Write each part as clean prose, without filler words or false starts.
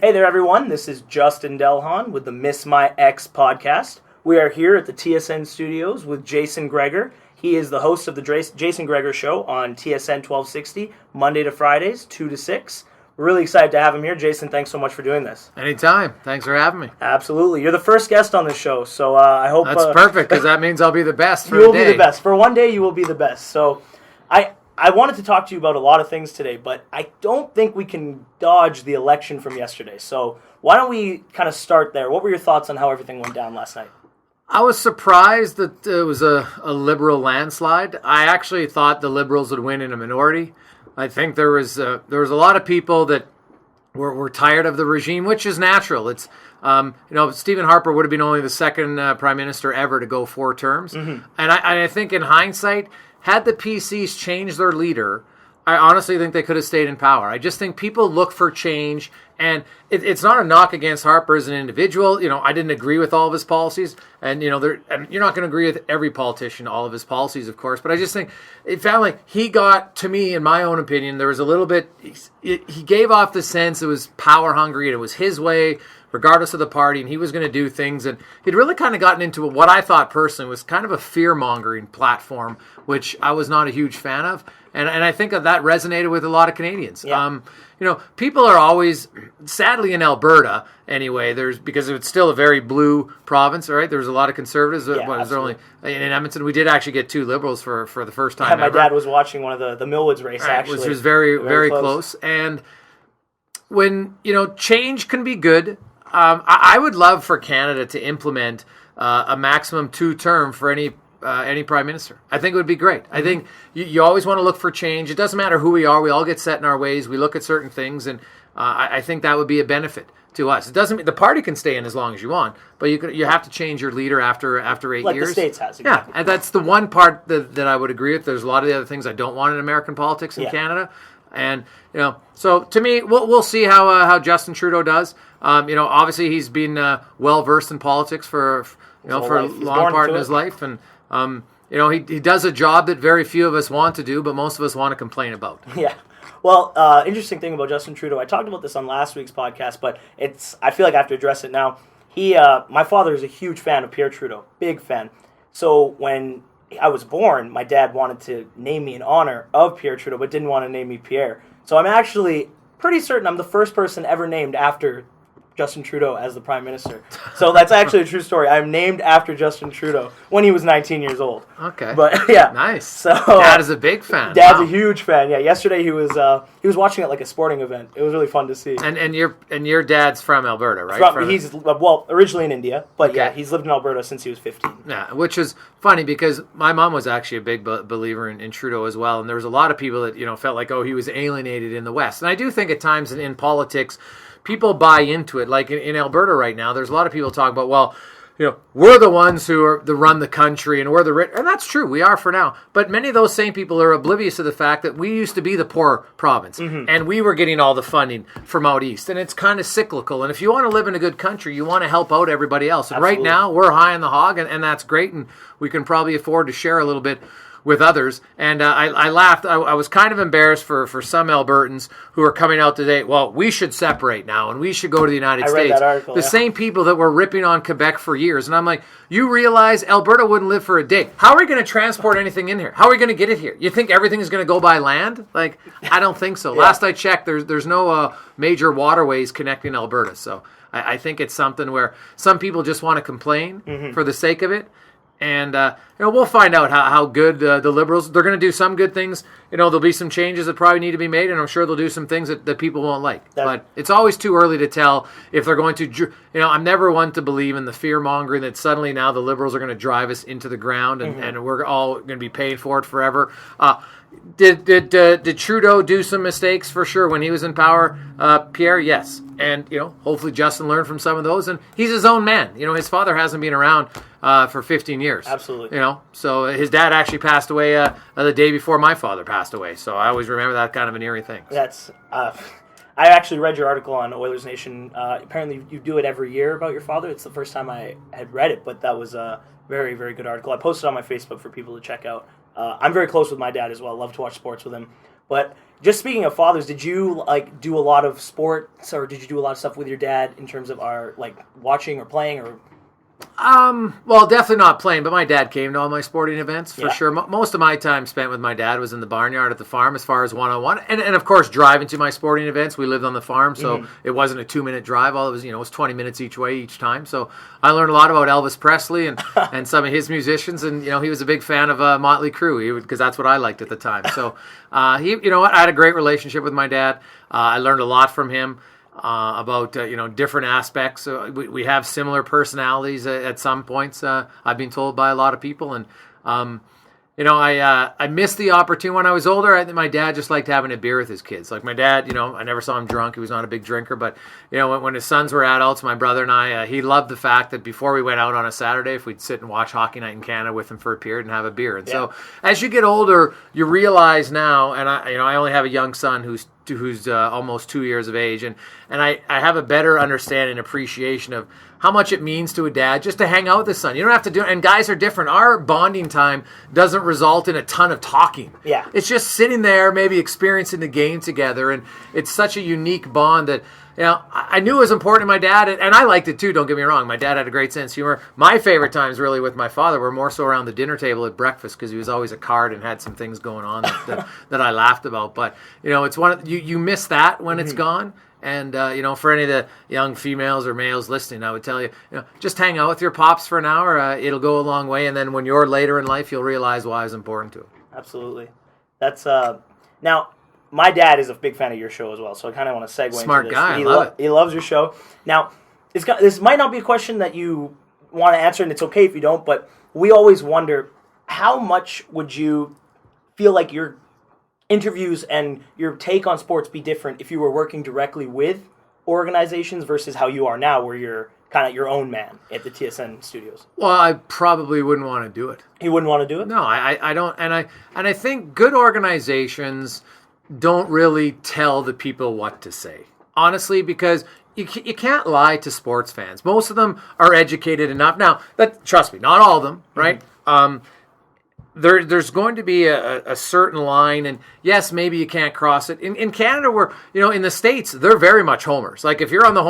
Hey there, everyone. This is Justin Delhon with the Miss My Ex podcast. We are here at the TSN studios with Jason Gregor. He is the host of the Jason Gregor Show on TSN 1260, Monday to Fridays, 2 to 6. We're really excited to have him here. Jason, thanks so much for doing this. Anytime. Thanks for having me. Absolutely. You're the first guest on the show, so I hope... That's perfect, because that means I'll be the best for a day. You will be the best. For one day, you will be the best. So I wanted to talk to you about a lot of things today, but I don't think we can dodge the election from yesterday. So why don't we kind of start there? What were your thoughts on how everything went down last night? I was surprised that it was a Liberal landslide. I actually thought the Liberals would win in a minority. I think there was a lot of people that were tired of the regime, which is natural. It's Stephen Harper would have been only the second prime minister ever to go 4 terms, and I think in hindsight, had the PCs changed their leader, I honestly think they could have stayed in power. I just think people look for change, and it's not a knock against Harper as an individual. I didn't agree with all of his policies, and you're not going to agree with every politician, all of his policies, of course. But I just think it felt like he got, to me, in my own opinion, there was a little bit. He gave off the sense it was power hungry, and it was his way, regardless of the party, and he was going to do things. And he'd really kind of gotten into what I thought personally was kind of a fear-mongering platform, which I was not a huge fan of. And I think that resonated with a lot of Canadians. Yeah. People are always, sadly in Alberta anyway, because it's still a very blue province, right? There's a lot of conservatives. Yeah, only in Edmonton, we did actually get 2 Liberals for the first time ever. My dad was watching one of the Millwoods race, actually. Which was very, very close. And when, change can be good. I would love for Canada to implement a maximum 2-term for any prime minister. I think it would be great. I think you always want to look for change. It doesn't matter who we are. We all get set in our ways. We look at certain things, and I think that would be a benefit to us. It doesn't mean the party can stay in as long as you want, but you have to change your leader after 8 years. Like the States has. Exactly. Yeah, and that's the one part that I would agree with. There's a lot of the other things I don't want in American politics in Canada. And, so to me, we'll see how Justin Trudeau does. Obviously he's been well-versed in politics for a long part in his life. And, he does a job that very few of us want to do, but most of us want to complain about. Yeah. Well, interesting thing about Justin Trudeau, I talked about this on last week's podcast, but I feel like I have to address it now. My father is a huge fan of Pierre Trudeau, big fan. So when I was born, my dad wanted to name me in honor of Pierre Trudeau, but didn't want to name me Pierre. So I'm actually pretty certain I'm the first person ever named after Justin Trudeau as the Prime Minister. So that's actually a true story. I'm named after Justin Trudeau when he was 19 years old. Okay. But yeah. Nice. So Dad is a big fan. Dad's a huge fan. Yeah. Yesterday he was watching it like a sporting event. It was really fun to see. And your dad's from Alberta, right? He's originally in India, but yeah, he's lived in Alberta since he was 15. Yeah, which is funny because my mom was actually a big believer in Trudeau as well, and there was a lot of people that felt like he was alienated in the West. And I do think at times in politics, people buy into it. Like in Alberta right now, there's a lot of people talking about, we're the ones who run the country and we're the rich. And that's true. We are for now. But many of those same people are oblivious to the fact that we used to be the poor province. And we were getting all the funding from out east. And it's kind of cyclical. And if you want to live in a good country, you want to help out everybody else. And right now, we're high on the hog, and that's great. And we can probably afford to share a little bit with others. And I laughed. I was kind of embarrassed for some Albertans who are coming out today. Well, we should separate now, and we should go to the United States. Read that article, the same people that were ripping on Quebec for years. And I'm like, you realize Alberta wouldn't live for a day. How are we going to transport anything in here? How are we going to get it here? You think everything is going to go by land? Like, I don't think so. Last I checked, there's no major waterways connecting Alberta. So I think it's something where some people just want to complain for the sake of it. And we'll find out how good the Liberals. They're going to do some good things. There'll be some changes that probably need to be made, and I'm sure they'll do some things that people won't like. But it's always too early to tell if they're going to. I'm never one to believe in the fear mongering that suddenly now the Liberals are going to drive us into the ground, and we're all going to be paying for it forever. Did Trudeau do some mistakes for sure when he was in power? Pierre, yes. And, hopefully Justin learned from some of those. And he's his own man. His father hasn't been around for 15 years. Absolutely. So his dad actually passed away the day before my father passed away. So I always remember that kind of an eerie thing. That's... I actually read your article on Oilers Nation. Apparently you do it every year about your father. It's the first time I had read it, but that was a very, very good article. I posted it on my Facebook for people to check out. I'm very close with my dad as well. Love to watch sports with him. But just speaking of fathers, did you like do a lot of sports, or did you do a lot of stuff with your dad in terms of watching or playing or? Well, definitely not playing, but my dad came to all my sporting events for Yeah. sure. Most of my time spent with my dad was in the barnyard at the farm as far as one-on-one. And of course, driving to my sporting events. We lived on the farm, so it wasn't a 2-minute drive. All it was, it was 20 minutes each way each time. So I learned a lot about Elvis Presley and some of his musicians. And, he was a big fan of Motley Crue because that's what I liked at the time. So, I had a great relationship with my dad. I learned a lot from him. About different aspects. We have similar personalities at some points. I've been told by a lot of people, and I missed the opportunity when I was older. I think my dad just liked having a beer with his kids. Like my dad, I never saw him drunk. He was not a big drinker, but when his sons were adults, my brother and I, he loved the fact that before we went out on a Saturday, if we'd sit and watch Hockey Night in Canada with him for a period and have a beer. And so as you get older, you realize now, and I only have a young son who's almost 2 years of age, and I have a better understanding and appreciation of how much it means to a dad just to hang out with his son. You don't have to do it, and guys are different. Our bonding time doesn't result in a ton of talking. Yeah. It's just sitting there, maybe experiencing the game together, and it's such a unique bond that I knew it was important to my dad, and I liked it too, don't get me wrong. My dad had a great sense of humor. My favorite times really with my father were more so around the dinner table at breakfast because he was always a card and had some things going on that I laughed about. But, it's one of you miss that when it's gone. And, for any of the young females or males listening, I would tell you, just hang out with your pops for an hour. It'll go a long way. And then when you're later in life, you'll realize why it's important to him. Absolutely. That's now, my dad is a big fan of your show as well, so I kind of want to segue Smart into this. guy, I love it. He loves your show. Now, this might not be a question that you want to answer, and it's okay if you don't, but we always wonder, how much would you feel like your interviews and your take on sports be different if you were working directly with organizations versus how you are now, where you're kind of your own man at the TSN studios? Well, I probably wouldn't want to do it. You wouldn't want to do it? No, I don't, and I think good organizations don't really tell the people what to say, honestly, because you can't lie to sports fans. Most of them are educated enough. Now, trust me, not all of them, right? There's going to be a certain line, and yes, maybe you can't cross it. In Canada, where in the States, they're very much homers. Like if you're on the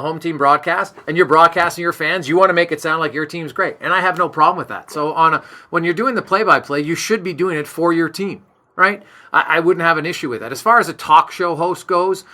home team broadcast and you're broadcasting your fans, you want to make it sound like your team's great, and I have no problem with that. So when you're doing the play-by-play, you should be doing it for your team, right? I wouldn't have an issue with that. As far as a talk show host goes,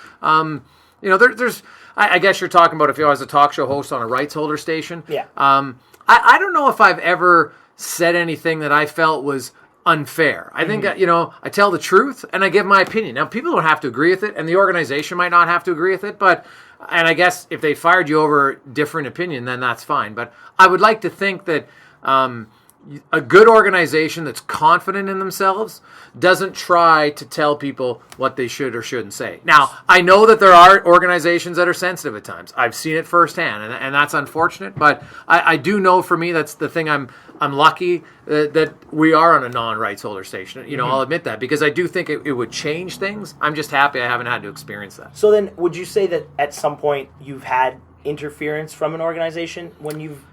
there's I guess you're talking about if I was a talk show host on a rights holder station. Yeah. I don't know if I've ever said anything that I felt was unfair. I think, I tell the truth and I give my opinion. Now, people don't have to agree with it, and the organization might not have to agree with it, and I guess if they fired you over a different opinion, then that's fine. But I would like to think that a good organization that's confident in themselves doesn't try to tell people what they should or shouldn't say. Now, I know that there are organizations that are sensitive at times. I've seen it firsthand, and that's unfortunate. But I do know for me that's the thing I'm lucky that we are on a non-rights holder station. I'll admit that because I do think it would change things. I'm just happy I haven't had to experience that. So then, would you say that at some point you've had interference from an organization when you've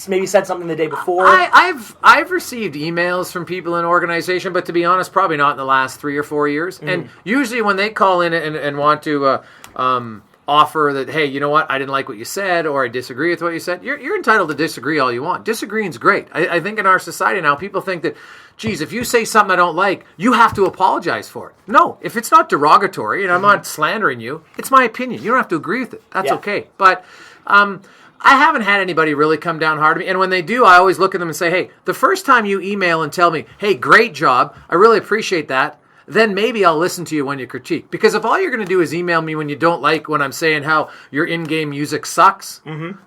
maybe said something the day before? I've received emails from people in an organization, but to be honest, probably not in the last 3 or 4 years. And usually when they call in and want to offer that, hey, you know what, I didn't like what you said, or I disagree with what you said, you're entitled to disagree all you want. Disagreeing's great. I think in our society now, people think that, geez, if you say something I don't like, you have to apologize for it. No, if it's not derogatory and I'm not slandering you, it's my opinion. You don't have to agree with it. That's okay. But I haven't had anybody really come down hard on me. And when they do, I always look at them and say, hey, the first time you email and tell me, hey, great job, I really appreciate that, then maybe I'll listen to you when you critique. Because if all you're going to do is email me when you don't like when I'm saying how your in-game music sucks,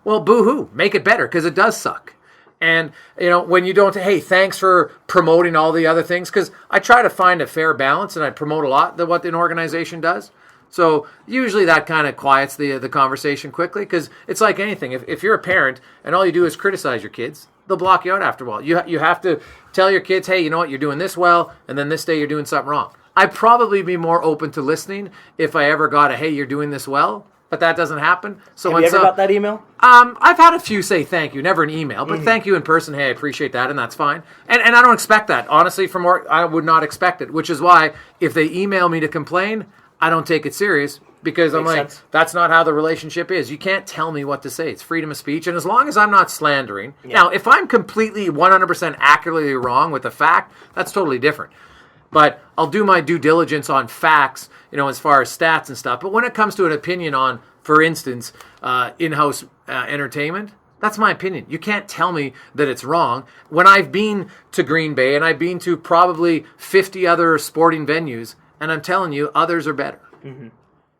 well, boo-hoo, make it better because it does suck. And, when you don't, hey, thanks for promoting all the other things, because I try to find a fair balance and I promote a lot of what an organization does. So usually that kind of quiets the conversation quickly, because it's like anything. If you're a parent and all you do is criticize your kids, they'll block you out after a while. You have to tell your kids, hey, you know what, you're doing this well, and then this day you're doing something wrong. I'd probably be more open to listening if I ever got a, hey, you're doing this well, but that doesn't happen. So Have you ever got that email? I've had a few say thank you, never an email, but thank you in person. Hey, I appreciate that, and that's fine. And I don't expect that. Honestly, from work, I would not expect it, which is why if they email me to complain, I don't take it serious because I'm like, that's not how the relationship is. You can't tell me what to say. It's freedom of speech, and as long as I'm not slandering. Yeah. Now, if I'm completely 100% accurately wrong with a fact, that's totally different. But I'll do my due diligence on facts, as far as stats and stuff. But when it comes to an opinion on, for instance, in-house entertainment, that's my opinion. You can't tell me that it's wrong. When I've been to Green Bay and I've been to probably 50 other sporting venues, and I'm telling you, others are better. Mm-hmm.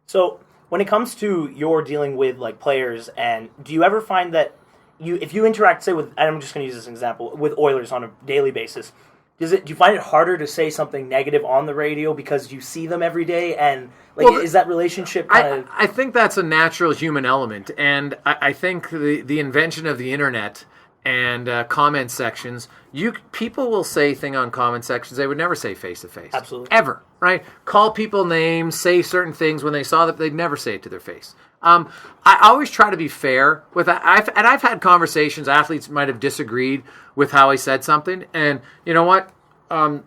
So when it comes to your dealing with like players, and do you ever find that if you interact, say with, and I'm just going to use this example, with Oilers on a daily basis, do you find it harder to say something negative on the radio because you see them every day, and is that relationship kind of... I think that's a natural human element, and I think the invention of the internet and comment sections, people will say things on comment sections they would never say face to face. Absolutely. Ever, right? Call people names, say certain things when they saw that they'd never say it to their face. I always try to be fair with that. I've had conversations, athletes might have disagreed with how I said something, and you know what?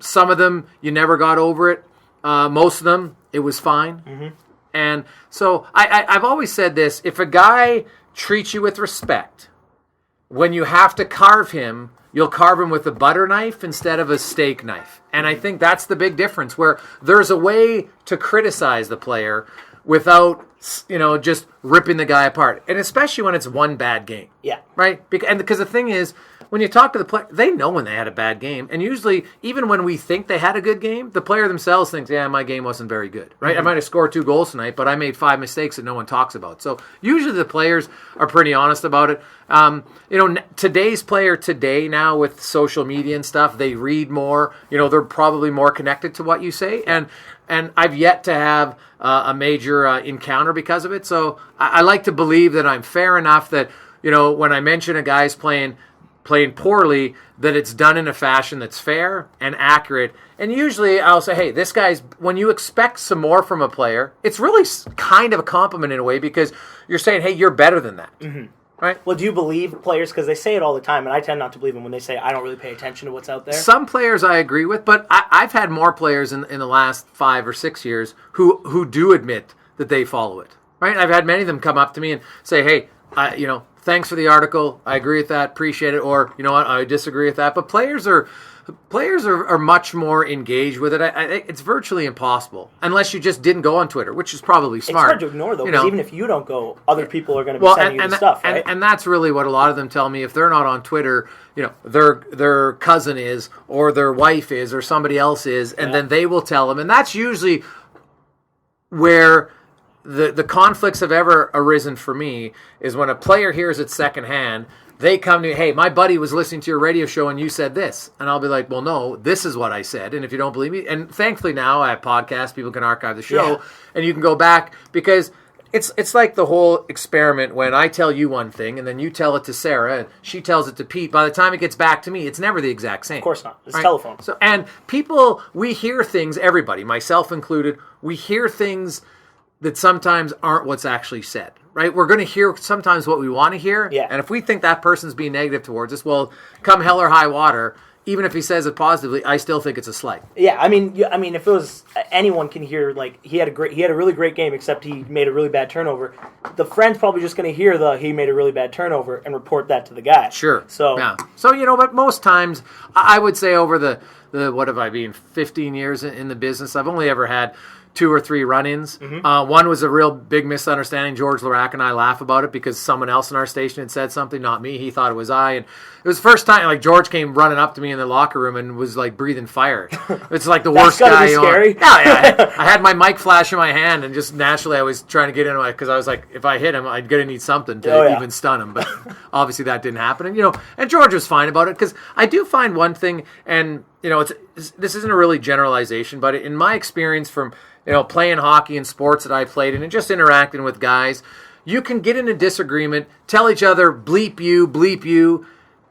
Some of them, you never got over it. Most of them, it was fine. Mm-hmm. And so I've always said this, if a guy treats you with respect, when you have to carve him, you'll carve him with a butter knife instead of a steak knife. And I think that's the big difference, where there's a way to criticize the player without, just ripping the guy apart. And especially when it's one bad game. Yeah. Right? Because the thing is, when you talk to the player, they know when they had a bad game. And usually, even when we think they had a good game, the player themselves thinks, yeah, my game wasn't very good. Right? Mm-hmm. I might have scored 2 goals tonight, but I made 5 mistakes that no one talks about. So usually the players are pretty honest about it. Today's player today now with social media and stuff, they read more. They're probably more connected to what you say. And I've yet to have a major encounter because of it. So I like to believe that I'm fair enough that, when I mention a guy's playing poorly, that it's done in a fashion that's fair and accurate. And usually I'll say, hey, this guy's, when you expect some more from a player, it's really kind of a compliment in a way, because you're saying, hey, you're better than that. Mm-hmm. Right? Well, do you believe players, because they say it all the time, and I tend not to believe them when they say, I don't really pay attention to what's out there? Some players I agree with, but I've had more players in the last 5 or 6 years who do admit that they follow it. Right? I've had many of them come up to me and say, hey, thanks for the article. I agree with that. Appreciate it. Or, you know what, I disagree with that. But players are much more engaged with it. It's virtually impossible unless you just didn't go on Twitter, which is probably smart. It's hard to ignore, though, because even if you don't go, other people are going to be sending you the stuff, right? And that's really what a lot of them tell me. If they're not on Twitter, their cousin is, or their wife is, or somebody else is, and then they will tell them. And that's usually where the conflicts have ever arisen for me, is when a player hears it secondhand. They come to me, hey, my buddy was listening to your radio show and you said this. And I'll be like, well, no, this is what I said. And if you don't believe me, and thankfully now I have podcasts, people can archive the show, and you can go back, because it's like the whole experiment when I tell you one thing and then you tell it to Sarah and she tells it to Pete. By the time it gets back to me, it's never the exact same. Of course not. It's telephone. So, and people, we hear things, everybody, myself included, we hear things that sometimes aren't what's actually said, right? We're going to hear sometimes what we want to hear. Yeah. And if we think that person's being negative towards us, well, come hell or high water, even if he says it positively, I still think it's a slight. Yeah, I mean, if it was, anyone can hear, like, he had a really great game, except he made a really bad turnover. The friend's probably just going to hear he made a really bad turnover and report that to the guy. Sure. So, yeah. So, but most times, I would say over the what have I been, 15 years in the business, I've only ever had 2 or 3 run-ins. Mm-hmm. One was a real big misunderstanding. George Larac and I laugh about it because someone else in our station had said something, not me. He thought it was I. And it was the first time, like, George came running up to me in the locker room and was, like, breathing fire. It's like the worst guy. That's gotta be scary. Yeah. I had my mic flash in my hand, and just naturally I was trying to get in, because I was like, if I hit him, I'd going to need something to even stun him. But obviously that didn't happen. And, and George was fine about it, because I do find one thing, and, this isn't a really generalization, but in my experience from, playing hockey and sports that I played in and just interacting with guys, you can get in a disagreement, tell each other, bleep you,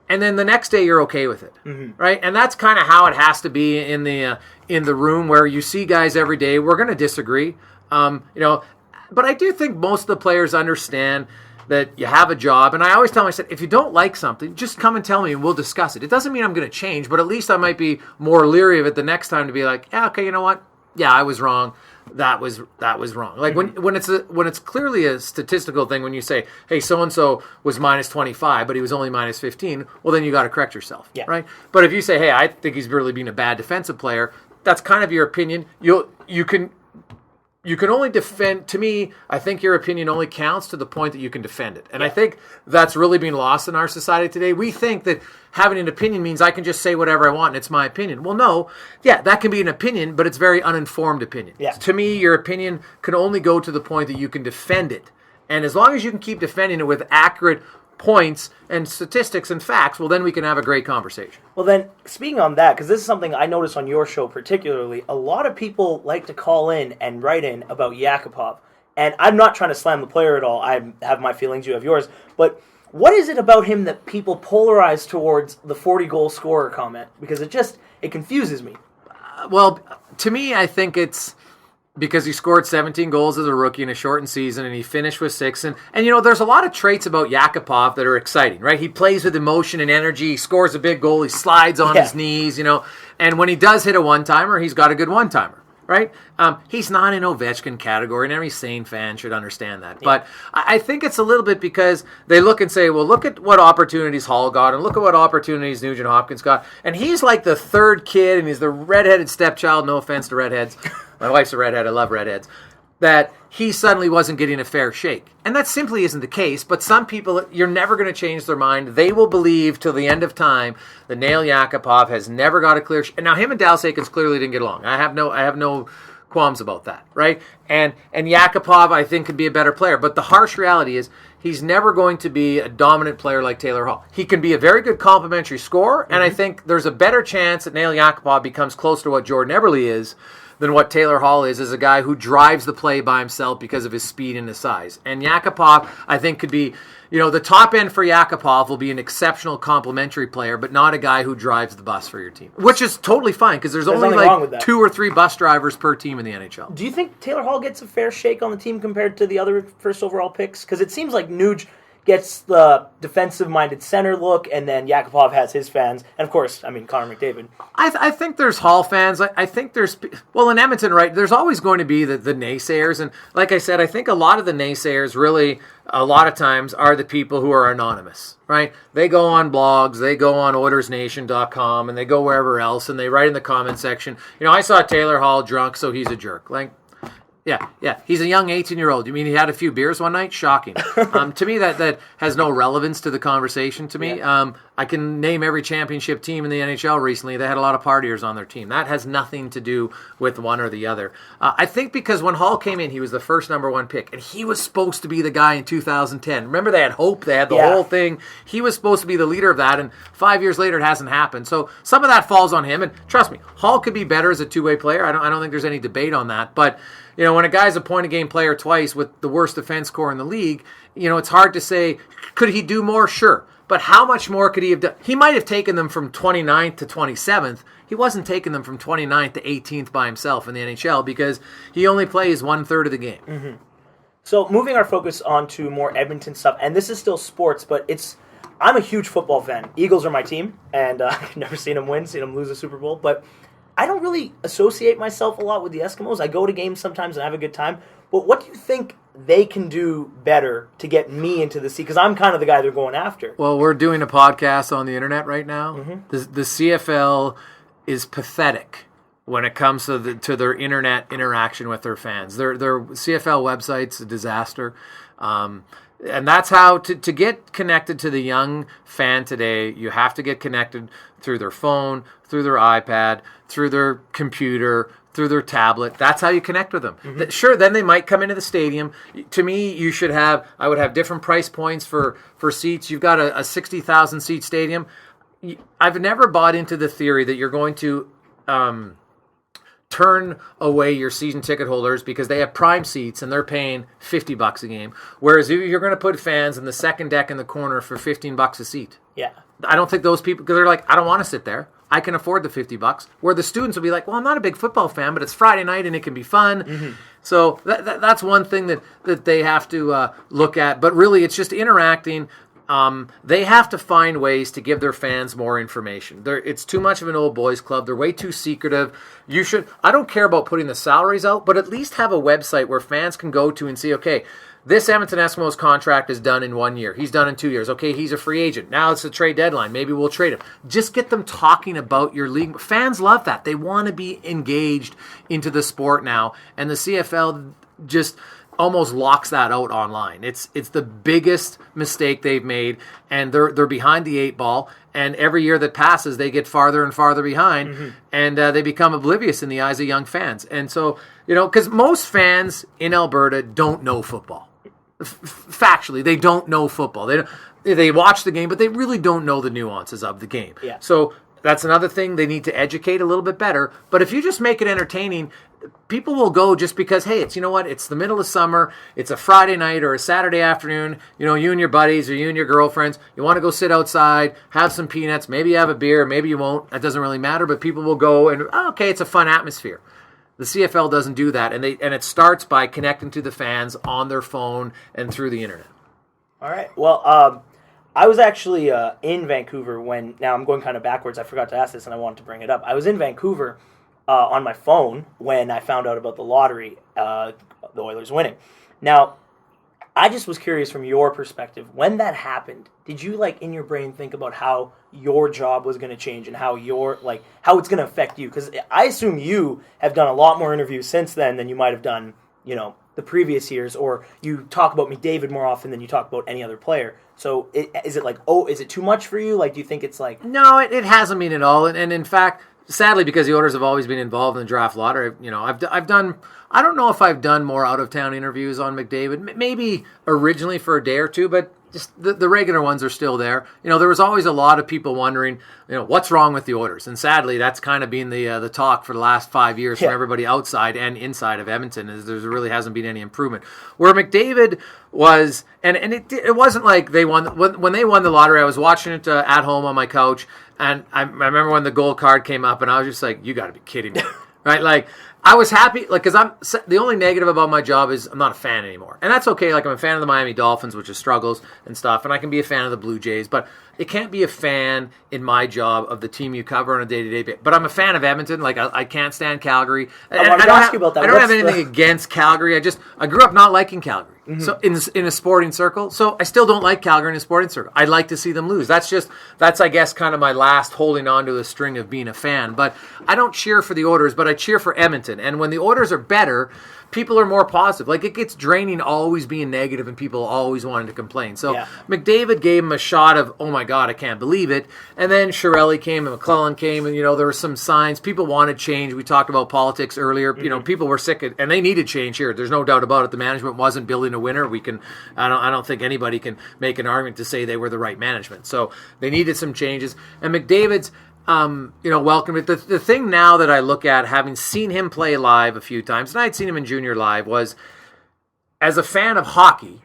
and then the next day you're okay with it, right? And that's kind of how it has to be in the room, where you see guys every day. We're going to disagree. But I do think most of the players understand that you have a job. And I always tell myself, if you don't like something, just come and tell me and we'll discuss it. It doesn't mean I'm going to change, but at least I might be more leery of it the next time to be like, yeah, okay, you know what? Yeah, I was wrong. That was wrong. Like when it's clearly a statistical thing, when you say, hey, so-and-so was minus 25, but he was only minus 15, well, then you got to correct yourself, right? But if you say, hey, I think he's really been a bad defensive player, that's kind of your opinion. You can only defend, to me, I think your opinion only counts to the point that you can defend it. And I think that's really been lost in our society today. We think that having an opinion means I can just say whatever I want and it's my opinion. Well, no. Yeah, that can be an opinion, but it's very uninformed opinion. Yeah. To me, your opinion can only go to the point that you can defend it. And as long as you can keep defending it with accurate points and statistics and facts, well, then we can have a great conversation. Well, then, speaking on that, because this is something I noticed on your show particularly, a lot of people like to call in and write in about Yakupov. And I'm not trying to slam the player at all. I have my feelings, you have yours. But what is it about him that people polarize towards the 40-goal scorer comment? Because it confuses me. Well, to me, I think it's because he scored 17 goals as a rookie in a shortened season, and he finished with 6. And there's a lot of traits about Yakupov that are exciting, right? He plays with emotion and energy. He scores a big goal. He slides on his knees, And when he does hit a one-timer, he's got a good one-timer, right? He's not in Ovechkin category, and every sane fan should understand that. Yeah. But I think it's a little bit because they look and say, well, look at what opportunities Hall got, and look at what opportunities Nugent Hopkins got. And he's like the third kid, and he's the redheaded stepchild, no offense to redheads. My wife's a redhead. I love redheads. That he suddenly wasn't getting a fair shake. And that simply isn't the case. But some people, you're never going to change their mind. They will believe till the end of time that Nail Yakupov has never got a clear shake. And now him and Dallas Eakins clearly didn't get along. I have no qualms about that, right? And Yakupov, I think, could be a better player. But the harsh reality is he's never going to be a dominant player like Taylor Hall. He can be a very good complementary scorer, and I think there's a better chance that Nail Yakupov becomes close to what Jordan Eberle is than what Taylor Hall is as a guy who drives the play by himself because of his speed and his size. And Yakupov, I think, could be, the top end for Yakupov will be an exceptional complementary player, but not a guy who drives the bus for your team, which is totally fine because there's only like 2 or 3 bus drivers per team in the NHL. Do you think Taylor Hall gets a fair shake on the team compared to the other first overall picks? Because it seems like Nuge gets the defensive-minded center look, and then Yakupov has his fans. And, of course, Connor McDavid. I think there's Hall fans. I think there's... Well, in Edmonton, right, there's always going to be the naysayers. And like I said, I think a lot of the naysayers really, a lot of times, are the people who are anonymous, right? They go on blogs, they go on OilersNation.com, and they go wherever else, and they write in the comment section, I saw Taylor Hall drunk, so he's a jerk. Yeah. He's a young 18-year-old. You mean he had a few beers one night? Shocking. To me, that has no relevance to the conversation to me. Yeah. I can name every championship team in the NHL recently. They had a lot of partiers on their team. That has nothing to do with one or the other. I think because when Hall came in, he was the first number 1 pick, and he was supposed to be the guy in 2010. Remember, they had hope. They had the whole thing. He was supposed to be the leader of that, and 5 years later, it hasn't happened. So some of that falls on him, and trust me, Hall could be better as a two-way player. I don't think there's any debate on that, but when a guy's a point-a-game player twice with the worst defense score in the league, it's hard to say, could he do more? Sure. But how much more could he have done? He might have taken them from 29th to 27th. He wasn't taking them from 29th to 18th by himself in the NHL because he only plays 1/3 of the game. Mm-hmm. So moving our focus on to more Edmonton stuff, and this is still sports, but I'm a huge football fan. Eagles are my team, and I've never seen them win, seen them lose a Super Bowl, but I don't really associate myself a lot with the Eskimos. I go to games sometimes and have a good time. But what do you think they can do better to get me into the seat? Because I'm kind of the guy they're going after. Well, we're doing a podcast on the internet right now. Mm-hmm. The CFL is pathetic when it comes to their internet interaction with their fans. Their CFL website's a disaster. And that's how, to get connected to the young fan today, you have to get connected through their phone, through their iPad, through their computer, through their tablet. That's how you connect with them. Mm-hmm. Sure, then they might come into the stadium. To me, I would have different price points for seats. You've got a 60,000 seat stadium. I've never bought into the theory that you're going to turn away your season ticket holders because they have prime seats and they're paying $50 a game. Whereas you're going to put fans in the second deck in the corner for $15 a seat. Yeah. I don't think those people, because they're like, I don't want to sit there. I can afford the $50. Where the students will be like, well, I'm not a big football fan, but it's Friday night and it can be fun. Mm-hmm. So that's one thing that they have to look at. But really, it's just interacting. They have to find ways to give their fans more information. It's too much of an old boys club. They're way too secretive. I don't care about putting the salaries out, but at least have a website where fans can go to and see, okay, this Edmonton Eskimos contract is done in 1 year. He's done in 2 years. Okay, he's a free agent. Now it's the trade deadline. Maybe we'll trade him. Just get them talking about your league. Fans love that. They want to be engaged into the sport now. And the CFL just almost locks that out online. It's the biggest mistake they've made, and they're behind the 8 ball. And every year that passes, they get farther and farther behind, and they become oblivious in the eyes of young fans. And so, because most fans in Alberta don't know football. Factually, they don't know football. They watch the game, but they really don't know the nuances of the game. Yeah. So that's another thing they need to educate a little bit better. But if you just make it entertaining, people will go just because, hey, it's it's the middle of summer, it's a Friday night or a Saturday afternoon, you and your buddies or you and your girlfriends, you want to go sit outside, have some peanuts, maybe you have a beer, maybe you won't, that doesn't really matter, but people will go and, okay, it's a fun atmosphere. The CFL doesn't do that, and it starts by connecting to the fans on their phone and through the internet. All right. Well, I was actually in Vancouver now I'm going kind of backwards. I forgot to ask this, and I wanted to bring it up. I was in Vancouver on my phone when I found out about the lottery, the Oilers winning. Now, I just was curious from your perspective, when that happened, did you, in your brain think about how your job was going to change and how how it's going to affect you? Because I assume you have done a lot more interviews since then than you might have done, the previous years, or you talk about McDavid more often than you talk about any other player. So is it too much for you? Do you think it's No, it hasn't been at all. And in fact, sadly, because the Oilers have always been involved in the draft lottery, I've done, I don't know if I've done more out-of-town interviews on McDavid, maybe originally for a day or two, but just the regular ones are still there. There was always a lot of people wondering, what's wrong with the Oilers? And sadly, that's kind of been the talk for the last 5 years from everybody outside and inside of Edmonton, is there really hasn't been any improvement. Where McDavid was, and it wasn't like they won, when they won the lottery, I was watching it at home on my couch, and I remember when the gold card came up, and I was just like, you got to be kidding me. Right? I was happy, because the only negative about my job is I'm not a fan anymore. And that's okay. I'm a fan of the Miami Dolphins, which is struggles and stuff, and I can be a fan of the Blue Jays, but it can't be a fan in my job of the team you cover on a day-to-day basis. But I'm a fan of Edmonton. I can't stand Calgary. I wanted to ask you about that. I don't have anything against Calgary. I grew up not liking Calgary. Mm-hmm. So in a sporting circle. So I still don't like Calgary in a sporting circle. I'd like to see them lose. That's I guess kind of my last holding on to the string of being a fan. But I don't cheer for the Oilers, but I cheer for Edmonton. And when the Oilers are better, people are more positive. It gets draining always being negative and people always wanting to complain. So McDavid gave him a shot of, oh my God, I can't believe it. And then Chiarelli came and McClellan came, and there were some signs. People wanted change. We talked about politics earlier. Mm-hmm. People were sick and they needed change here. There's no doubt about it. The management wasn't building a winner. I don't think anybody can make an argument to say they were the right management. So they needed some changes. And McDavid's welcome it. The thing now that I look at, having seen him play live a few times, and I'd seen him in junior live, was as a fan of hockey,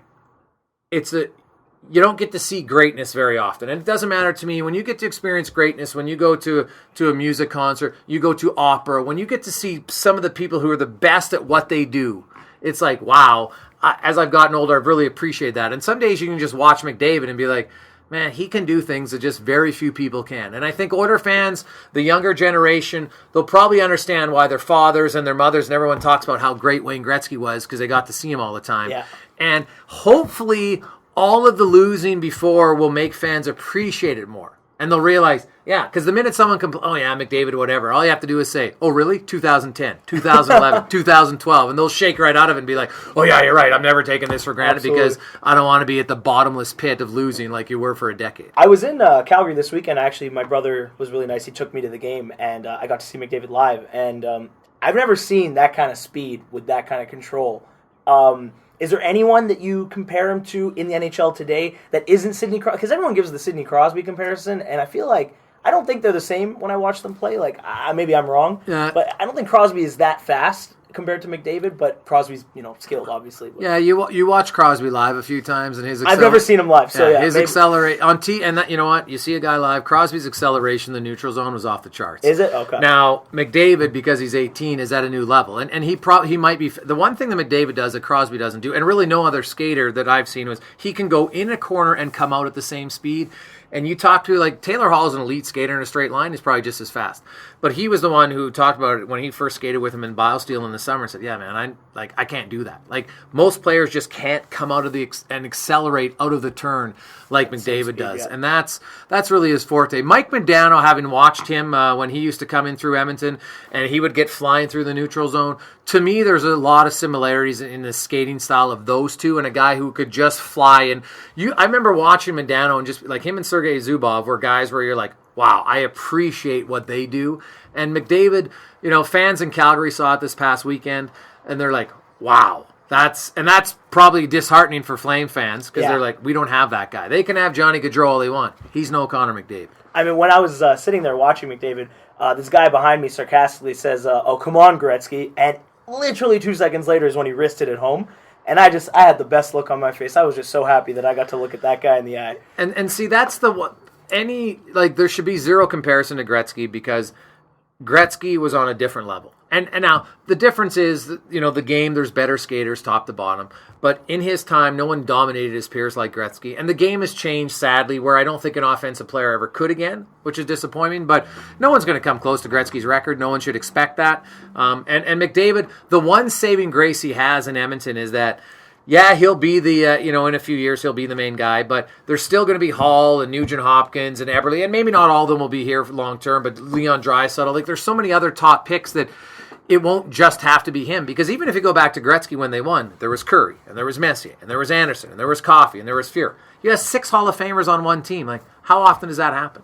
you don't get to see greatness very often. And it doesn't matter to me when you get to experience greatness, when you go to a music concert, you go to opera, when you get to see some of the people who are the best at what they do, it's like, wow. As I've gotten older, I've really appreciated that. And some days you can just watch McDavid and be like, man, he can do things that just very few people can. And I think Oiler fans, the younger generation, they'll probably understand why their fathers and their mothers and everyone talks about how great Wayne Gretzky was, because they got to see him all the time. Yeah. And hopefully all of the losing before will make fans appreciate it more. And they'll realize, because the minute someone McDavid, whatever, all you have to do is say, oh, really? 2010, 2011, 2012. And they'll shake right out of it and be like, oh, yeah, you're right. I'm never taking this for granted. Absolutely. Because I don't want to be at the bottomless pit of losing like you were for a decade. I was in Calgary this weekend. Actually, my brother was really nice. He took me to the game, and I got to see McDavid live. And I've never seen that kind of speed with that kind of control. Is there anyone that you compare him to in the NHL today that isn't Sidney Crosby? Because everyone gives the Sidney Crosby comparison, and I feel like I don't think they're the same when I watch them play. Maybe I'm wrong, but I don't think Crosby is that fast. compared to McDavid, but Crosby's, skilled, obviously. Yeah, you watch Crosby live a few times, and I've never seen him live, so his accelerate on and that, you know what? You see a guy live, Crosby's acceleration, the neutral zone was off the charts. Is it? Okay. Now, McDavid, because he's 18, is at a new level, and he might be the one thing that McDavid does that Crosby doesn't do, and really no other skater that I've seen was he can go in a corner and come out at the same speed. And you talk to, like, Taylor Hall is an elite skater in a straight line. He's probably just as fast. But he was the one who talked about it when he first skated with him in Biosteel in the summer and said, yeah, man, I can't do that. Like, most players just can't come out of and accelerate out of the turn like McDavid does. Yeah. And that's really his forte. Mike Modano, having watched him when he used to come in through Edmonton and he would get flying through the neutral zone, to me, there's a lot of similarities in the skating style of those two and a guy who could just fly. And I remember watching Modano and just like him and Sergei Zubov were guys where you're like, wow, I appreciate what they do. And McDavid, fans in Calgary saw it this past weekend and they're like, wow, that's probably disheartening for Flame fans because they're like, we don't have that guy. They can have Johnny Gaudreau all they want. He's no Connor McDavid. I mean, when I was sitting there watching McDavid, this guy behind me sarcastically says, oh, come on, Gretzky. And literally 2 seconds later is when he wristed it home. And I had the best look on my face. I was just so happy that I got to look at that guy in the eye. And see, that's the one. There should be zero comparison to Gretzky because Gretzky was on a different level. And now, the difference is, the game, there's better skaters top to bottom. But in his time, no one dominated his peers like Gretzky. And the game has changed, sadly, where I don't think an offensive player ever could again, which is disappointing. But no one's going to come close to Gretzky's record. No one should expect that. And McDavid, the one saving grace he has in Edmonton is that, yeah, he'll be the, in a few years, he'll be the main guy. But there's still going to be Hall and Nugent Hopkins and Eberle. And maybe not all of them will be here for long term, but Leon Draisaitl. Like, there's so many other top picks that it won't just have to be him. Because even if you go back to Gretzky when they won, there was Curry, and there was Messier, and there was Anderson, and there was Coffey, and there was Fuhr. You have 6 Hall of Famers on one team. Like, how often does that happen?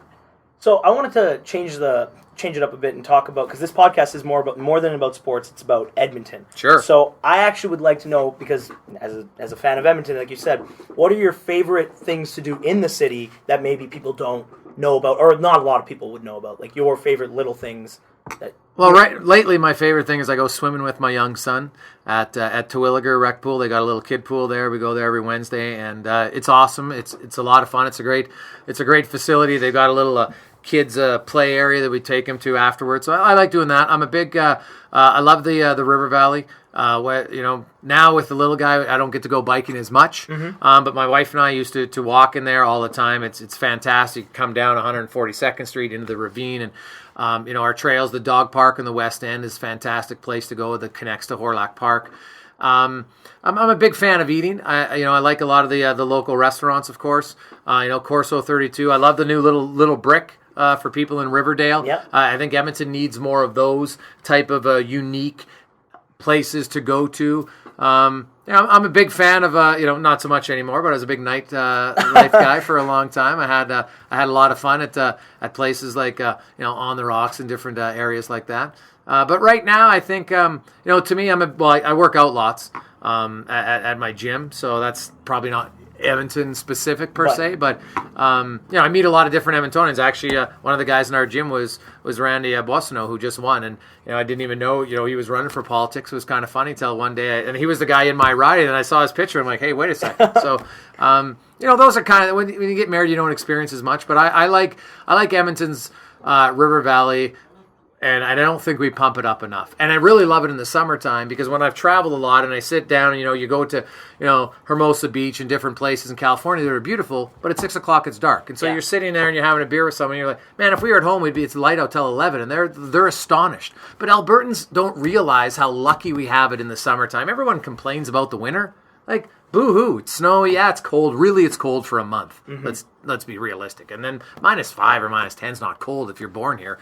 So I wanted to change it up a bit and talk about, because this podcast is more than about sports. It's about Edmonton. Sure. So I actually would like to know, because as a fan of Edmonton, like you said, what are your favorite things to do in the city that maybe people don't know about, or not a lot of people would know about, like your favorite little things that. Well, lately my favorite thing is I go swimming with my young son at Terwilliger Rec Pool. They got a little kid pool there. We go there every Wednesday, and it's awesome. It's a lot of fun. It's a great facility. They've got a little kids play area that we take them to afterwards. So I like doing that. I'm a big I love the River Valley. Where, now with the little guy, I don't get to go biking as much. Mm-hmm. But my wife and I used to walk in there all the time. It's fantastic. Come down 142nd Street into the ravine, and our trails, the dog park in the West End is a fantastic place to go that connects to Horlock Park. I'm a big fan of eating. I like a lot of the local restaurants, of course. Corso 32. I love the new little brick. For people in Riverdale. Yep. I think Edmonton needs more of those type of unique places to go to. I'm a big fan of not so much anymore, but I was a big night life guy for a long time. I had a lot of fun at places like On the Rocks and different areas like that. But right now, I think to me, I work out lots at my gym, so that's probably not Edmonton specific per se, but I meet a lot of different Edmontonians. Actually, one of the guys in our gym was Randy Boissonneau, who just won, and I didn't even know he was running for politics. It was kind of funny until one day, and he was the guy in my ride, and I saw his picture. I'm like, hey, wait a second. So, those are kind of when you get married, you don't experience as much. But I like Edmonton's River Valley. And I don't think we pump it up enough. And I really love it in the summertime because when I've traveled a lot and I sit down, you go to, Hermosa Beach and different places in California that are beautiful, but at 6 o'clock it's dark. And so you're sitting there and you're having a beer with someone and you're like, man, if we were at home, it's light out till 11. And they're astonished. But Albertans don't realize how lucky we have it in the summertime. Everyone complains about the winter. Like, boo-hoo, it's snowy, yeah, it's cold. Really, it's cold for a month. Mm-hmm. Let's be realistic. And then -5 or -10 is not cold if you're born here.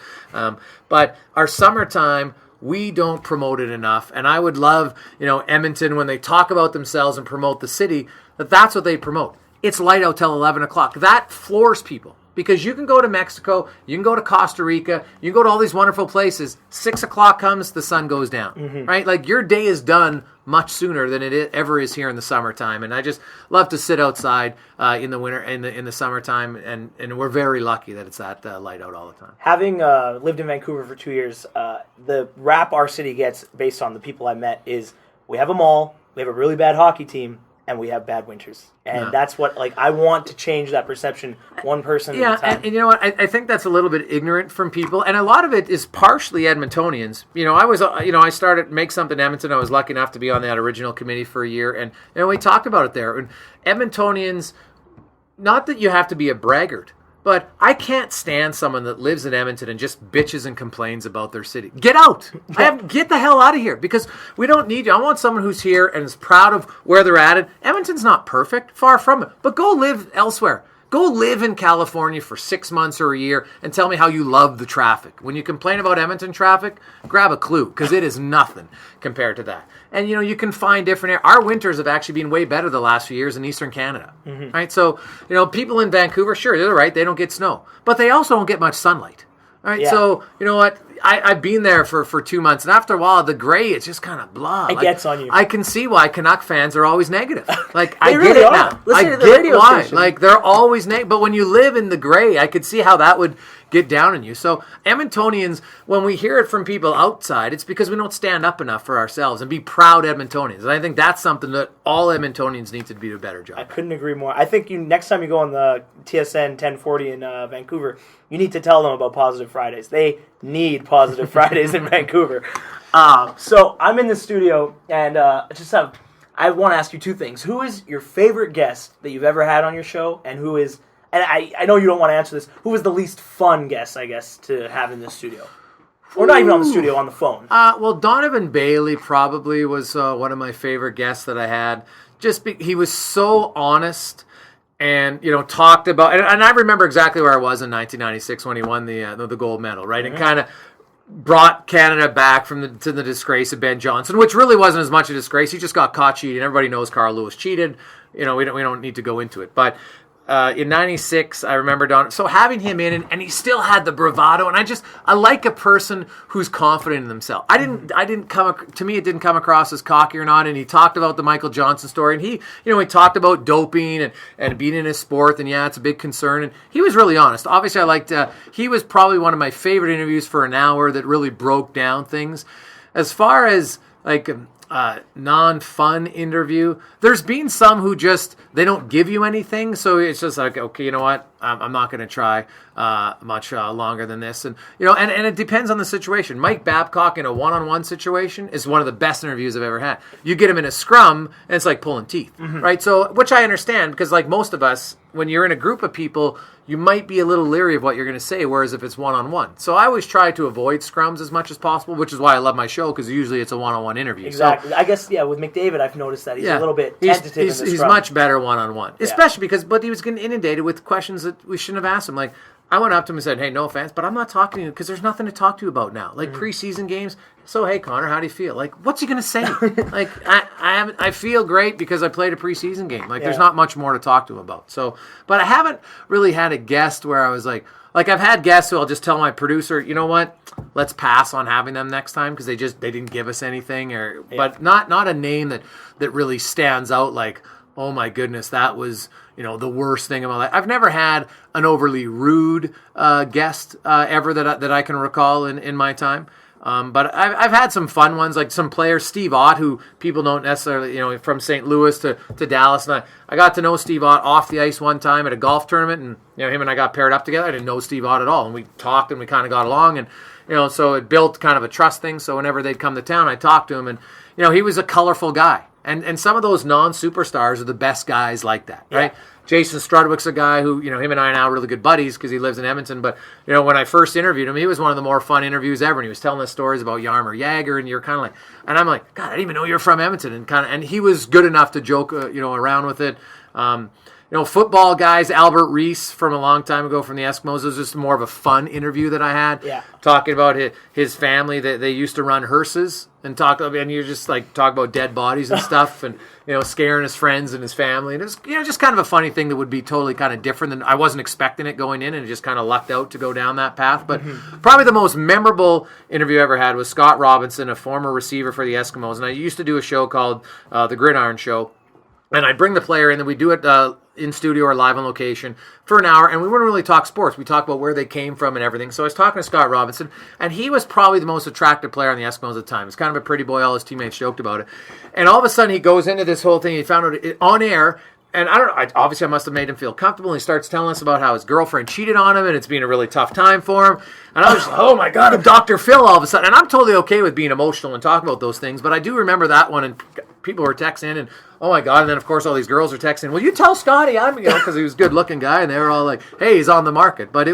But our summertime, we don't promote it enough. And I would love, Edmonton, when they talk about themselves and promote the city, that's what they promote. It's light out till 11 o'clock. That floors people. Because you can go to Mexico, you can go to Costa Rica, you can go to all these wonderful places. 6 o'clock comes, the sun goes down, right? Like your day is done much sooner than it ever is here in the summertime. And I just love to sit outside in the winter, in the summertime, and we're very lucky that it's that light out all the time. Having lived in Vancouver for 2 years, the rap our city gets based on the people I met is we have a mall, we have a really bad hockey team, and we have bad winters. And that's what, like, I want to change that perception one person at a time. And you know what? I think that's a little bit ignorant from people, and a lot of it is partially Edmontonians. You know, I started Make Something Edmonton. I was lucky enough to be on that original committee for a year, and we talked about it there. And Edmontonians, not that you have to be a braggart, but I can't stand someone that lives in Edmonton and just bitches and complains about their city. Get out! Get the hell out of here, because we don't need you. I want someone who's here and is proud of where they're at. Edmonton's not perfect, far from it, but go live elsewhere. Go live in California for 6 months or a year and tell me how you love the traffic. When you complain about Edmonton traffic, grab a clue, because it is nothing compared to that. And, you know, you can find different... Our winters have actually been way better the last few years in Eastern Canada. Right? So, you know, people in Vancouver, sure, they're right, they don't get snow. But they also don't get much sunlight. All right, so, you know what? I've been there for 2 months, and after a while, the gray, it's just kind of blah. It gets on you. I can see why Canuck fans are always negative. Like, They I really get it are. now. Listen I to the get radio why. station. Like, they're always negative. But when you live in the gray, I could see how that would get down on you. So, Edmontonians, when we hear it from people outside, it's because we don't stand up enough for ourselves and be proud Edmontonians. And I think that's something that all Edmontonians need to do a better job. I couldn't agree more. I think next time you go on the TSN 1040 in Vancouver, you need to tell them about Positive Fridays. They need Positive Fridays in Vancouver. So I'm in the studio, and I want to ask you two things. Who is your favorite guest that you've ever had on your show, and who is, and I know you don't want to answer this, who was the least fun guest, I guess, to have in the studio? Or not even on the studio, on the phone. Well, Donovan Bailey probably was one of my favorite guests that I had. He was so honest and, you know, talked about... And I remember exactly where I was in 1996 when he won the gold medal, right? And kind of brought Canada back to the disgrace of Ben Johnson, which really wasn't as much a disgrace. He just got caught cheating. Everybody knows Carl Lewis cheated. You know, we don't need to go into it. But... in 96, I remember so having him in, and he still had the bravado, and I like a person who's confident in themselves. To me, it didn't come across as cocky or not, and he talked about the Michael Johnson story, and he talked about doping and being in his sport, and yeah, it's a big concern, and he was really honest. Obviously, he was probably one of my favorite interviews for an hour that really broke down things. As far as, like... non-fun interview. There's been some who they don't give you anything, so it's just like, okay, you know what? I'm not going to try much longer than this. And, you know, and it depends on the situation. Mike Babcock in a one-on-one situation is one of the best interviews I've ever had. You get him in a scrum, and it's like pulling teeth, right? So, which I understand, because like most of us, when you're in a group of people, you might be a little leery of what you're going to say, whereas if it's one-on-one. So I always try to avoid scrums as much as possible, which is why I love my show, because usually it's a one-on-one interview. Exactly. So, I guess, with McDavid, I've noticed that he's a little bit tentative in the scrum. He's much better one-on-one, especially but he was getting inundated with questions that we shouldn't have asked him. Like, I went up to him and said, hey, no offense, but I'm not talking to you because there's nothing to talk to you about now. Like preseason games. So, hey, Connor, how do you feel? Like, what's he going to say? Like, I feel great because I played a preseason game. Like, there's not much more to talk to him about. So, but I haven't really had a guest where I was like I've had guests who I'll just tell my producer, you know what, let's pass on having them next time because they didn't give us anything. But not a name that really stands out like, oh my goodness, that was, you know, the worst thing in my life. I've never had an overly rude guest ever that I can recall in my time. But I've had some fun ones, like some players, Steve Ott, who people don't necessarily, you know, from St. Louis to Dallas. And I got to know Steve Ott off the ice one time at a golf tournament, and, you know, him and I got paired up together. I didn't know Steve Ott at all, and we talked and we kind of got along, and, you know, so it built kind of a trust thing. So whenever they'd come to town, I talked to him, and, you know, he was a colorful guy. And some of those non-superstars are the best guys like that, right? Jason Strudwick's a guy who, you know, him and I are now really good buddies because he lives in Edmonton. But, you know, when I first interviewed him, he was one of the more fun interviews ever. And he was telling us stories about Jaromir Jagr, and you're kind of like, and I'm like, God, I didn't even know you were from Edmonton. And he was good enough to joke, you know, around with it. You football guys, Albert Reese from a long time ago from the Eskimos. It was just more of a fun interview that I had. Yeah. Talking about his family, that they used to run hearses and you just like talk about dead bodies and stuff and, scaring his friends and his family. And it was, just kind of a funny thing that would be totally kind of different than I wasn't expecting it going in, and it just kind of lucked out to go down that path. But probably the most memorable interview I ever had was Scott Robinson, a former receiver for the Eskimos. And I used to do a show called The Gridiron Show. And I'd bring the player in, and we'd do it in studio or live on location for an hour, and we wouldn't really talk sports. We talked about where they came from and everything. So I was talking to Scott Robinson, and he was probably the most attractive player on the Eskimos at the time. He's kind of a pretty boy. All his teammates joked about it. And all of a sudden, he goes into this whole thing. He found out it on air, and I don't know. Obviously, I must have made him feel comfortable. And he starts telling us about how his girlfriend cheated on him, and it's been a really tough time for him. And I was just, oh my God, I'm Dr. Phil all of a sudden. And I'm totally okay with being emotional and talking about those things, but I do remember that one, and people were texting, and oh my God, and then of course all these girls are texting, will you tell Scotty I'm, because he was a good looking guy, and they were all like, hey, he's on the market. But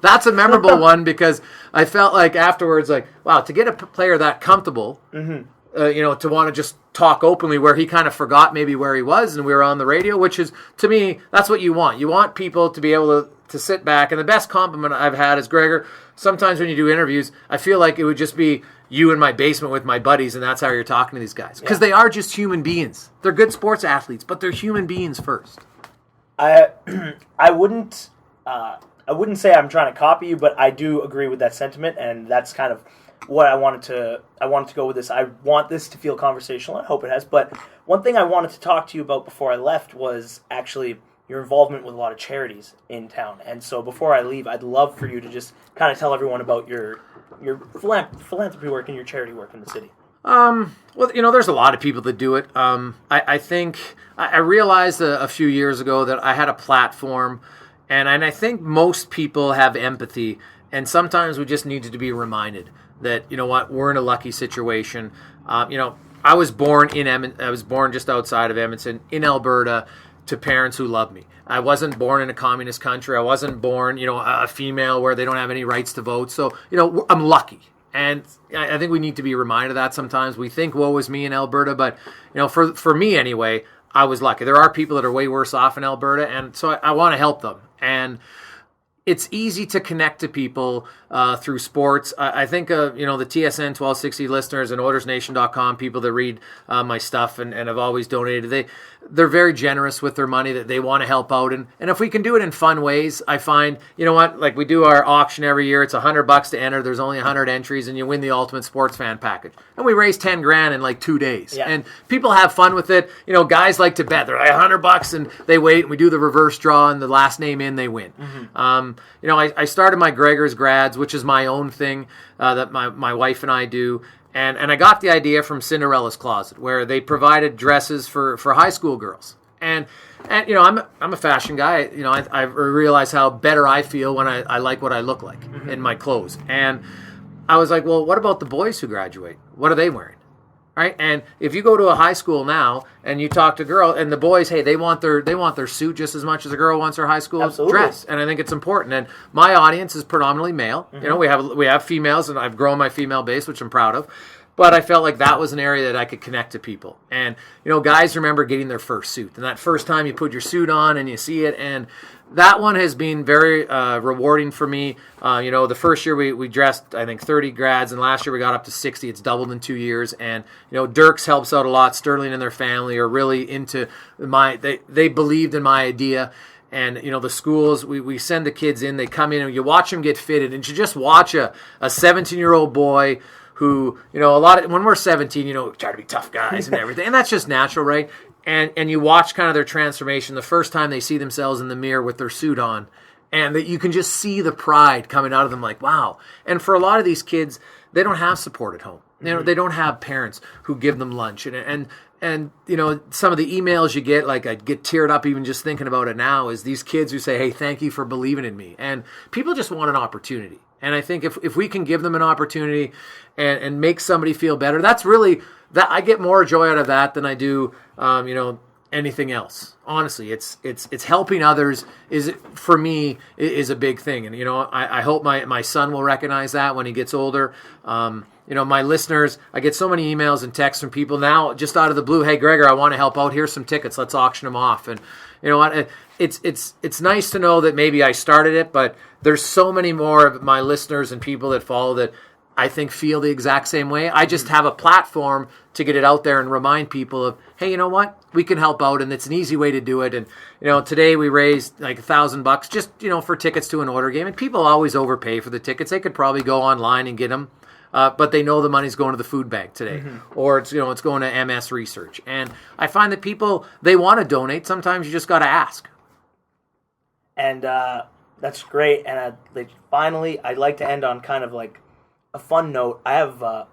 that's a memorable one, because I felt like afterwards, like, wow, to get a player that comfortable, to want to just talk openly, where he kind of forgot maybe where he was, and we were on the radio, which is, to me, that's what you want. You want people to be able to sit back, and the best compliment I've had is, Gregor, sometimes when you do interviews, I feel like it would just be you in my basement with my buddies, and that's how you're talking to these guys. Because they are just human beings. They're good sports athletes, but they're human beings first. I wouldn't say I'm trying to copy you, but I do agree with that sentiment, and that's kind of what I wanted to go with this. I want this to feel conversational. I hope it has. But one thing I wanted to talk to you about before I left was actually your involvement with a lot of charities in town. And so before I leave, I'd love for you to just kind of tell everyone about your philanthropy work and your charity work in the city. Well, there's a lot of people that do it. I think I realized a few years ago that I had a platform, and I think most people have empathy, and sometimes we just needed to be reminded that, we're in a lucky situation. I was born I was born just outside of Edmonton in Alberta to parents who love me. I wasn't born in a communist country. I wasn't born, a female where they don't have any rights to vote. So, I'm lucky. And I think we need to be reminded of that sometimes. We think, woe is me in Alberta, but, for me anyway, I was lucky. There are people that are way worse off in Alberta, and so I want to help them. And it's easy to connect to people through sports. I think, the TSN 1260 listeners and OilersNation.com, people that read my stuff and have always donated, they're very generous with their money, that they want to help out. And if we can do it in fun ways, I find, like we do our auction every year. It's $100 to enter. There's only 100 entries, and you win the Ultimate Sports Fan Package. And we raise $10,000 in like 2 days. Yeah. And people have fun with it. Guys like to bet. They're like $100, and they wait, and we do the reverse draw, and the last name in, they win. Mm-hmm. I started my Gregor's Grads, which is my own thing that my wife and I do. And I got the idea from Cinderella's Closet, where they provided dresses for high school girls. And I'm a fashion guy. I realize how better I feel when I like what I look like in my clothes. And I was like, well, what about the boys who graduate? What are they wearing? Right? And if you go to a high school now and you talk to a girl, and the boys, hey, they want their suit just as much as a girl wants her high school dress. And I think it's important. And my audience is predominantly male. Mm-hmm. We have females, and I've grown my female base, which I'm proud of. But I felt like that was an area that I could connect to people. And, guys remember getting their first suit. And that first time you put your suit on and you see it. And that one has been very rewarding for me. The first year we dressed, I think, 30 grads. And last year we got up to 60. It's doubled in 2 years. And, Dirks helps out a lot. Sterling and their family are really into they believed in my idea. And, the schools, we send the kids in. They come in and you watch them get fitted. And you just watch a 17-year-old boy who, when we're 17, try to be tough guys and everything. And that's just natural, right? And you watch kind of their transformation the first time they see themselves in the mirror with their suit on. And that you can just see the pride coming out of them, like, wow. And for a lot of these kids, they don't have support at home. They don't have parents who give them lunch. And some of the emails you get, like I get teared up even just thinking about it now, is these kids who say, hey, thank you for believing in me. And people just want an opportunity. And I think if we can give them an opportunity and make somebody feel better, that's really, that I get more joy out of that than I do, anything else. Honestly, it's helping others for me is a big thing. And, I hope my son will recognize that when he gets older. My listeners, I get so many emails and texts from people now just out of the blue. Hey, Gregor, I want to help out. Here's some tickets. Let's auction them off. And, you know what, it's nice to know that maybe I started it, but there's so many more of my listeners and people that follow that I think feel the exact same way. I just have a platform to get it out there and remind people of, hey, you know what? We can help out, and it's an easy way to do it. And, you know, today we raised like $1,000 just, you know, for tickets to an Order game. And people always overpay for the tickets. They could probably go online and get them, but they know the money's going to the food bank today, or it's, you know, it's going to MS Research. And I find that people, they want to donate. Sometimes you just got to ask. And that's great. And finally, I'd like to end on kind of like a fun note. I have a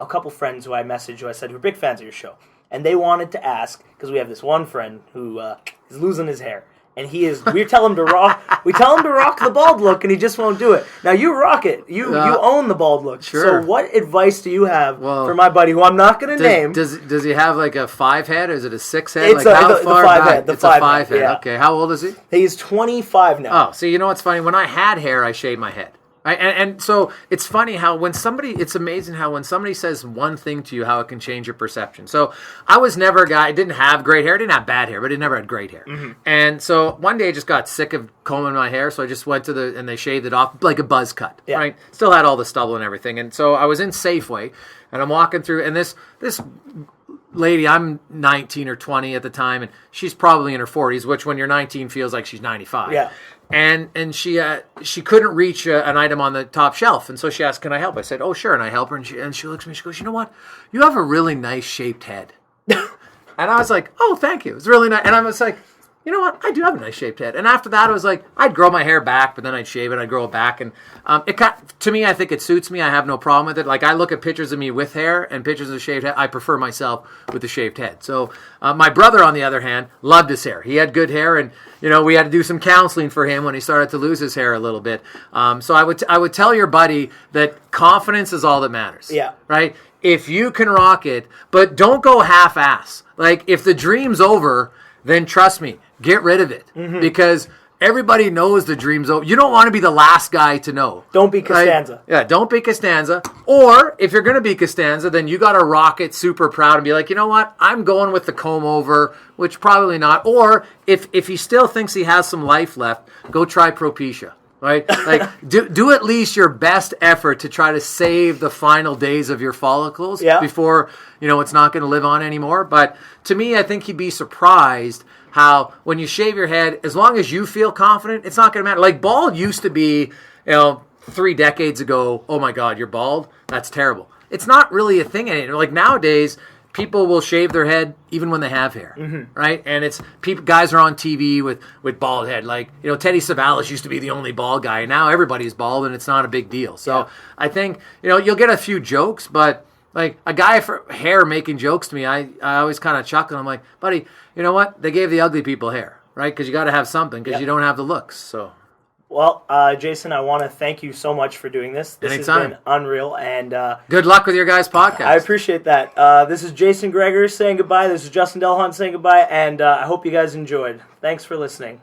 couple friends who I messaged who I said who are big fans of your show, and they wanted to ask, because we have this one friend who is losing his hair, and we tell him to rock the bald look, and he just won't do it. Now you rock it, you own the bald look. Sure. So what advice do you have for my buddy who I'm not going to name? Does he have like a 5 head, or is it a 6 head? It's like the 5 head. It's a 5 head. Yeah. Okay, how old is he? He's 25 now. Oh, see, you know what's funny? When I had hair, I shaved my head. And so it's funny how it's amazing how when somebody says one thing to you, how it can change your perception. So I was never a guy, I didn't have great hair, I didn't have bad hair, but I never had great hair. And so one day I just got sick of combing my hair, so I just went and they shaved it off like a buzz cut, right? Still had all the stubble and everything. And so I was in Safeway, and I'm walking through, and this lady, I'm 19 or 20 at the time, and she's probably in her 40s, which when you're 19 feels like she's 95. Yeah. And she couldn't reach an item on the top shelf, and so she asked, "Can I help?" I said, "Oh, sure." And I help her, and she looks at me. She goes, "You know what? You have a really nice shaped head." And I was like, "Oh, thank you. It's really nice." And I was like, "You know what? I do have a nice shaped head." And after that, I was like, I'd grow my hair back, but then I'd shave it, I'd grow it back, and to me, I think it suits me. I have no problem with it. Like, I look at pictures of me with hair and pictures of shaved head. I prefer myself with the shaved head. So my brother, on the other hand, loved his hair. He had good hair, and you know, we had to do some counseling for him when he started to lose his hair a little bit. So I would tell your buddy that confidence is all that matters. Yeah. Right? If you can rock it, but don't go half-ass. Like, if the dream's over, then trust me, get rid of it. Because everybody knows the dream's over. You don't want to be the last guy to know. Don't be Costanza. Right? Yeah, don't be Costanza. Or if you're going to be Costanza, then you got to rock it super proud and be like, you know what? I'm going with the comb over, which probably not. Or if he still thinks he has some life left, go try Propecia. Right? Like, do at least your best effort to try to save the final days of your follicles before, you know, it's not going to live on anymore. But to me, I think he'd be surprised how when you shave your head, as long as you feel confident, it's not going to matter. Like, bald used to be, you know, 3 decades ago, oh my God, you're bald? That's terrible. It's not really a thing anymore. Like, nowadays, people will shave their head even when they have hair, right? And it's guys are on TV with bald head. Like, you know, Teddy Savalas used to be the only bald guy, and now everybody's bald, and it's not a big deal. So I think, you know, you'll get a few jokes, but like a guy for hair making jokes to me, I always kind of chuckle. I'm like, buddy, you know what? They gave the ugly people hair, right? Because you got to have something, because you don't have the looks. So. Well, Jason, I want to thank you so much for doing this. This Anytime. has been unreal, and good luck with your guys' podcast. I appreciate that. This is Jason Gregor saying goodbye. This is Justin Delhunt saying goodbye, and I hope you guys enjoyed. Thanks for listening.